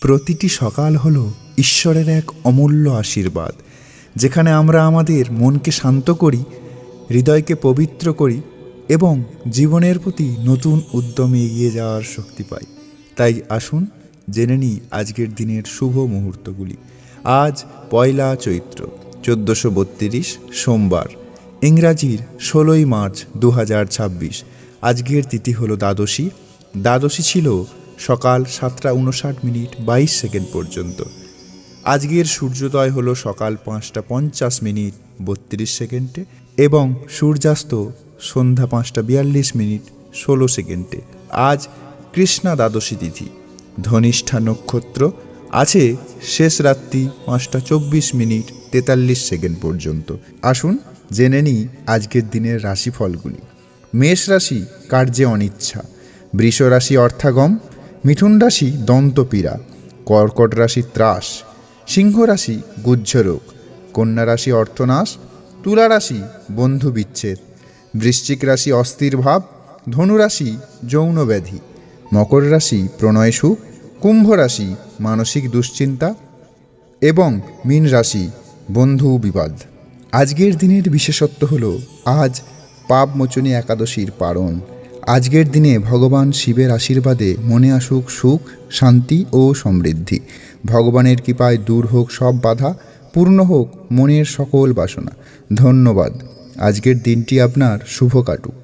প্রতিটি সকাল হলো ঈশ্বরের এক অমূল্য আশীর্বাদ, যেখানে আমরা আমাদের মনকে শান্ত করি, হৃদয়কে পবিত্র করি এবং জীবনের প্রতি নতুন উদ্যমে এগিয়ে যাওয়ার শক্তি পাই। তাই আসুন জেনে নিই আজকের দিনের শুভ মুহূর্তগুলি। আজ পয়লা চৈত্র 1432 সোমবার, ইংরাজির 16ই মার্চ 2026। আজকের তিথি হলো দ্বাদশী। দ্বাদশী ছিল সকাল 7:59 পর্যন্ত। আজকের সূর্যোদয় হলো সকাল 5:50 32 এবং সূর্যাস্ত সন্ধ্যা 5:42 16। আজ কৃষ্ণা দ্বাদশী তিথি, ধনিষ্ঠা নক্ষত্র আছে শেষ রাত্রি 5:24 43 পর্যন্ত। আসুন জেনে নিই আজকের দিনের রাশিফলগুলি। মেষ রাশি কার্যে অনিচ্ছা, বৃষ রাশি অর্থাগম, মিথুন রাশি দন্তপীড়া, কর্কট রাশি ত্রাস, সিংহ রাশি গুহ্যরোগ, কন্যা রাশি অর্থনাশ, তুলা রাশি বন্ধু বিচ্ছেদ, বৃশ্চিক রাশি অস্থির ভাব, ধনু রাশি যৌন ব্যাধি, মকর রাশি প্রণয় সুখ, কুম্ভ রাশি মানসিক দুশ্চিন্তা এবং মীন রাশি বন্ধু বিবাদ। আজকের দিনের বিশেষত্ব হল আজ পাপমোচনী একাদশীর পারণ। আজকের দিনে ভগবান শিবের আশীর্বাদে মনে আসুক সুখ, শান্তি ও সমৃদ্ধি। ভগবানের কৃপায় দূর হোক সব বাধা, পূর্ণ হোক মনের সকল বাসনা। ধন্যবাদ। আজকের দিনটি আপনার শুভ কাটুক।